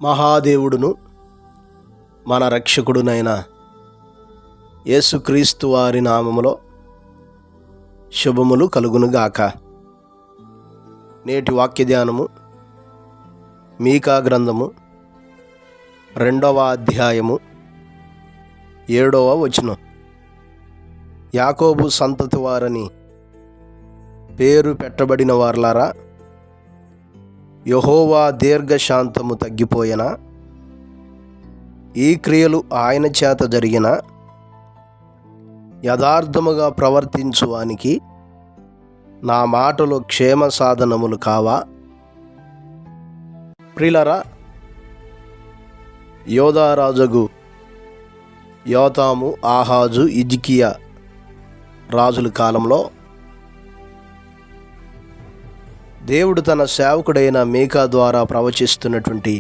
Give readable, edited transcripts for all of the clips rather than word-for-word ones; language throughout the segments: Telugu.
మహాదేవుడును మన రక్షకుడునైన యేసుక్రీస్తు వారి నామములో శుభములు కలుగునుగాక. నేటి వాక్య ధ్యానము మీకా గ్రంథము 2వ అధ్యాయము 7వ వచనం. యాకోబు సంతతి వారని పేరు పెట్టబడిన వారలారా, యెహోవా దీర్ఘశాంతము తగ్గిపోయినా, ఈ క్రియలు ఆయన చేత జరిగిన యథార్థముగా ప్రవర్తించువానికి నా మాటలు క్షేమ సాధనములు కావా? ప్రియులారా, యోధారాజగు యోతాము, ఆహాజు, హిజ్కియా రాజుల కాలంలో దేవుడు తన సేవకుడైన మీకా ద్వారా ప్రవచిస్తున్నటువంటి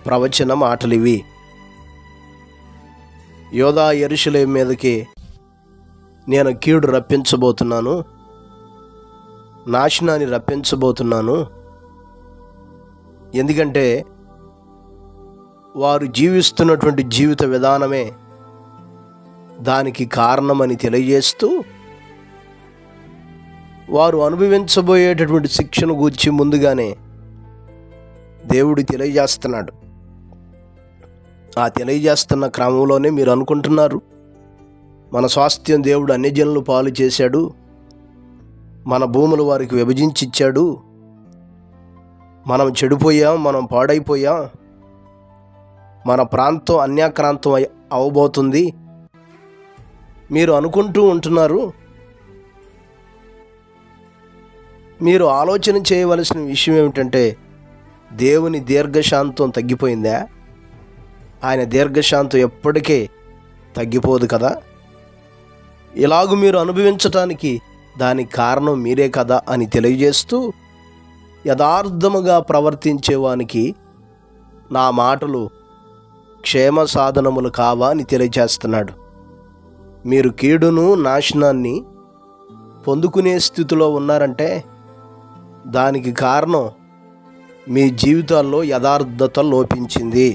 ప్రవచన మాటలివి. యోధా యెరూషలేము మీదకి నేను కీడు రప్పించబోతున్నాను, నాశనాన్ని రప్పించబోతున్నాను. ఎందుకంటే వారు జీవిస్తున్నటువంటి జీవిత విధానమే దానికి కారణమని తెలియజేస్తూ, వారు అనుభవించబోయేటటువంటి శిక్షను గూర్చి ముందుగానే దేవుడు తెలియజేస్తున్నాడు. ఆ తెలియజేస్తున్న క్రమంలోనే మీరు అనుకుంటున్నారు, మన స్వాస్థ్యం దేవుడు అన్యజనులు పాలు చేశాడు, మన భూములు వారికి విభజించి ఇచ్చాడు, మనం చెడిపోయాం, మనం పాడైపోయాం, మన ప్రాంతం అన్యాక్రాంతం అవబోతుంది మీరు అనుకుంటూ ఉంటున్నారు. మీరు ఆలోచన చేయవలసిన విషయం ఏమిటంటే, దేవుని దీర్ఘశాంతం తగ్గిపోయిందా? ఆయన దీర్ఘశాంతం ఎప్పటికీ తగ్గిపోదు కదా. ఇలాగూ మీరు అనుభవించటానికి దానికి కారణం మీరే కదా అని తెలియజేస్తూ, యథార్థముగా ప్రవర్తించేవానికి నా మాటలు క్షేమ సాధనములు కావా అని తెలియజేస్తున్నాడు. మీరు కీడును నాశనాన్ని పొందుకునే స్థితిలో ఉన్నారంటే దానికి కారణం మీ జీవితాల్లో యథార్థత లోపించింది.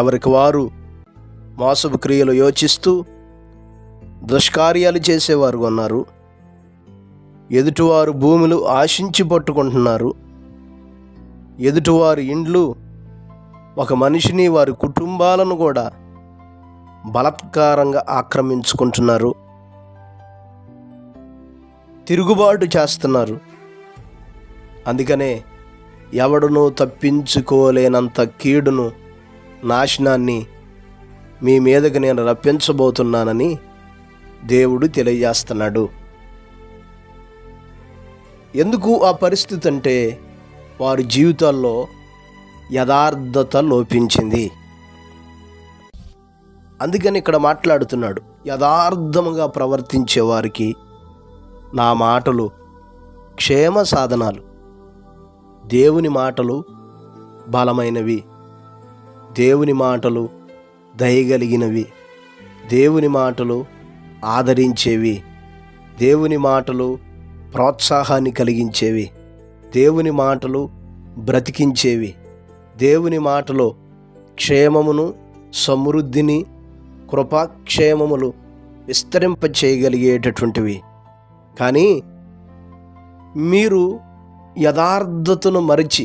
ఎవరికి వారు మోసపు క్రియలు యోచిస్తూ దుష్కార్యాలు చేసేవారు ఉన్నారు. ఎదుటివారు భూములు ఆశించి పట్టుకుంటున్నారు. ఎదుటివారి ఇండ్లు, ఒక మనిషిని, వారి కుటుంబాలను కూడా బలాత్కారంగా ఆక్రమించుకుంటున్నారు, తిరుగుబాటు చేస్తున్నారు. అందుకనే ఎవడునూ తప్పించుకోలేనంత కీడును, నాశనాన్ని మీ మీదకి నేను రప్పించబోతున్నానని దేవుడు తెలియజేస్తున్నాడు. ఎందుకు ఆ పరిస్థితి అంటే, వారి జీవితాల్లో యథార్థత లోపించింది. అందుకని ఇక్కడ మాట్లాడుతున్నాడు, యథార్థముగా ప్రవర్తించే వారికి నా మాటలు క్షేమ సాధనాలు. దేవుని మాటలు బలమైనవి, దేవుని మాటలు దయగలిగినవి, దేవుని మాటలు ఆదరించేవి, దేవుని మాటలు ప్రోత్సాహాన్ని కలిగించేవి, దేవుని మాటలు బ్రతికించేవి, దేవుని మాటలు క్షేమమును, సమృద్ధిని, కృపాక్షేమములు విస్తరింప చేయగలిగేటటువంటివి. కానీ మీరు యథార్థతను మరిచి,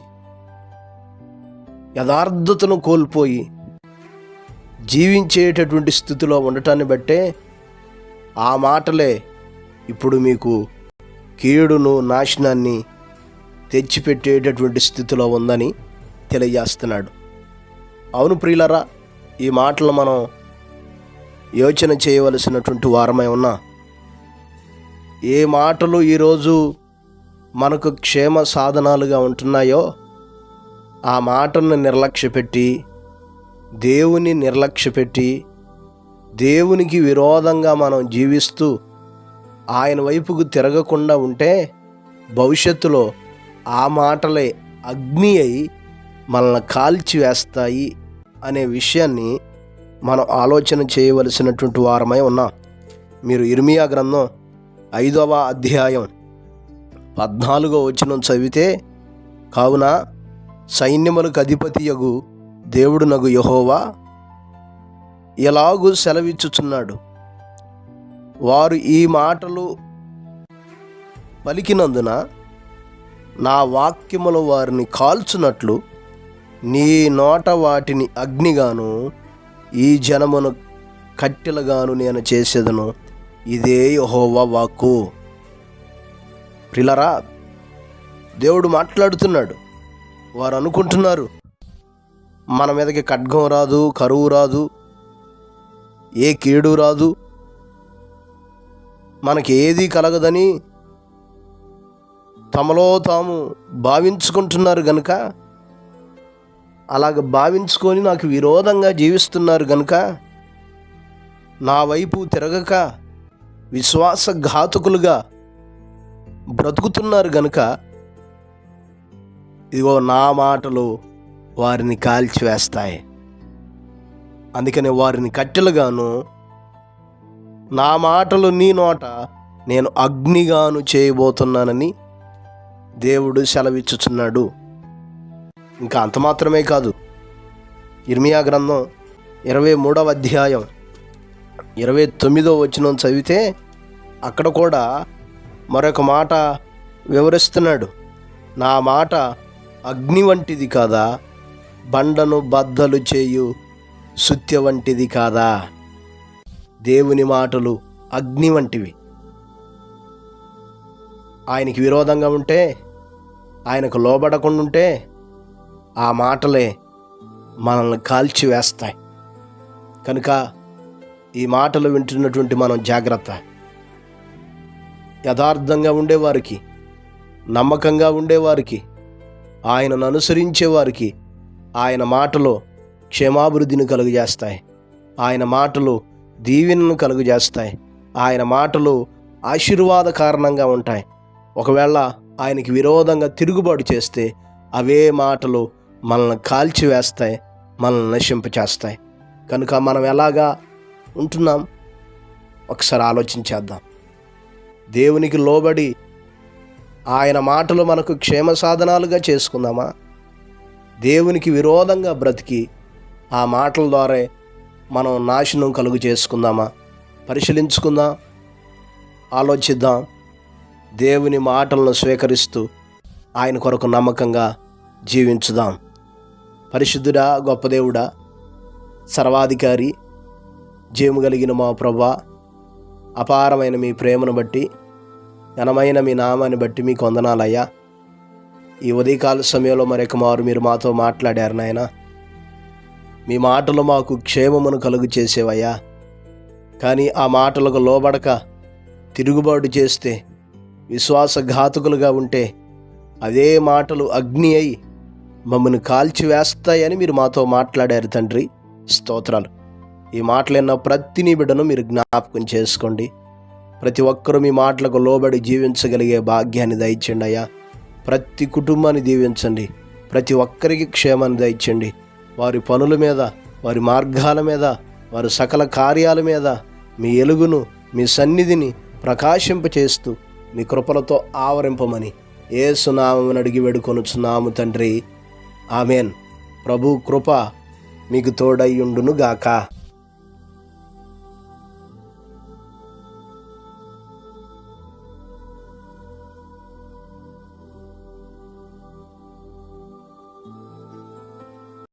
యథార్థతను కోల్పోయి జీవించేటటువంటి స్థితిలో ఉండటాన్ని బట్టే ఆ మాటలే ఇప్పుడు మీకు కీడును, నాశనాన్ని తెచ్చిపెట్టేటటువంటి స్థితిలో ఉందని తెలియజేస్తున్నాడు. అవును ప్రియులరా, ఈ మాటలు మనం యోచన చేయవలసినటువంటి వారమై ఉన్నా. ఏ మాటలు ఈరోజు మనకు క్షేమ సాధనాలుగా ఉంటున్నాయో ఆ మాటలను నిర్లక్ష్యపెట్టి, దేవుని నిర్లక్ష్యపెట్టి, దేవునికి విరోధంగా మనం జీవిస్తూ ఆయన వైపుకు తిరగకుండా ఉంటే భవిష్యత్తులో ఆ మాటలే అగ్ని అయి మనల్ని కాల్చివేస్తాయి అనే విషయాన్ని మనం ఆలోచన చేయవలసినటువంటి వారమై ఉన్నాం. మీరు ఇర్మియా గ్రంథం 5వ అధ్యాయం 14వ వచనం చదివితే, కావున సైన్యములకు అధిపతియగు దేవుడునగు యెహోవా ఎలాగూ సెలవిచ్చుచున్నాడు, వారు ఈ మాటలు పలికినందున నా వాక్యములు వారిని కాల్చునట్లు నీ నోట వాటిని అగ్నిగాను ఈ జనమును కట్టెలుగాను నేను చేసేదను. ఇదే యెహోవా వాక్కు. ప్రిలరా, దేవుడు మాట్లాడుతున్నాడు. వారు అనుకుంటున్నారు మన మీదకి ఖడ్గం రాదు, కరువు రాదు, ఏ కీడు రాదు, మనకి ఏది కలగదని తమలో తాము భావించుకుంటున్నారు గనుక, అలాగ భావించుకొని నాకు విరోధంగా జీవిస్తున్నారు గనుక, నా వైపు తిరగక విశ్వాసఘాతకులుగా బ్రతుకుతున్నారు గనుక, ఇదిగో నా మాటలు వారిని కాల్చివేస్తాయి. అందుకని వారిని కట్టెలుగాను, నా మాటలు నీ నోట నేను అగ్నిగాను చేయబోతున్నానని దేవుడు సెలవిచ్చుచున్నాడు. ఇంకా అంత మాత్రమే కాదు, ఇర్మియా గ్రంథం 23వ అధ్యాయం 29వ వచనం చదివితే అక్కడ కూడా మరొక మాట వివరిస్తున్నాడు. నా మాట అగ్ని వంటిది కాదా, బండను బద్దలు చేయు సుత్య వంటిది కాదా. దేవుని మాటలు అగ్ని వంటివి. ఆయనకి విరోధంగా ఉంటే, ఆయనకు లోబడకుండా ఉంటే ఆ మాటలే మనల్ని కాల్చివేస్తాయి. కనుక ఈ మాటలు వింటున్నటువంటి మనం జాగ్రత్త. యథార్థంగా ఉండేవారికి, నమ్మకంగా ఉండేవారికి, ఆయనను అనుసరించేవారికి ఆయన మాటలు క్షేమాభివృద్ధిని కలుగజేస్తాయి. ఆయన మాటలు దీవెనను కలుగజేస్తాయి. ఆయన మాటలు ఆశీర్వాద కారణంగా ఉంటాయి. ఒకవేళ ఆయనకి విరోధంగా తిరుగుబాటు చేస్తే అవే మాటలు మనల్ని కాల్చివేస్తాయి, మనల్ని నశింపచేస్తాయి. కనుక మనం ఎలాగా ఉంటున్నాం ఒకసారి ఆలోచించేద్దాం. దేవునికి లోబడి ఆయన మాటలు మనకు క్షేమ సాధనాలుగా చేసుకుందామా? దేవునికి విరోధంగా బ్రతికి ఆ మాటల ద్వారా మనం నాశనం కలుగు చేసుకుందామా? పరిశీలించుకుందాం, ఆలోచిద్దాం. దేవుని మాటలను స్వీకరిస్తూ ఆయన కొరకు నమ్మకంగా జీవించుదాం. పరిశుద్ధుడా, గొప్ప దేవుడా, సర్వాధికారి, జీవము కలిగిన మా ప్రభువా, అపారమైన మీ ప్రేమను బట్టి, ఘనమైన మీ నామాన్ని బట్టి మీకు వందనాలయ్యా. ఈ ఉదయకాల సమయంలో మరొక మారు మీరు మాతో మాట్లాడారు నాయన. మీ మాటలు మాకు క్షేమమును కలుగు చేసేవయ్యా. కానీ ఆ మాటలకు లోబడక తిరుగుబాటు చేస్తే, విశ్వాసఘాతకులుగా ఉంటే అదే మాటలు అగ్ని అయి మమ్మల్ని కాల్చివేస్తాయని మీరు మాతో మాట్లాడారు తండ్రి. స్తోత్రాలు. ఈ మాటలైన ప్రతి నీ బిడ్డను మీరు జ్ఞాపకం చేసుకోండి. ప్రతి ఒక్కరూ మీ మాటలకు లోబడి జీవించగలిగే భాగ్యాన్ని దయచండి అయ్యా. ప్రతి కుటుంబాన్ని దీవించండి. ప్రతి ఒక్కరికి క్షేమాన్ని దయచండి. వారి పనుల మీద, వారి మార్గాల మీద, వారి సకల కార్యాల మీద మీ ఎలుగును, మీ సన్నిధిని ప్రకాశింపచేస్తూ మీ కృపలతో ఆవరింపమని యేసు నామమున అడిగి వేడుకొనుచున్నాము తండ్రి. ఆమెన్. ప్రభు కృప మీకు తోడైయుండును గాక.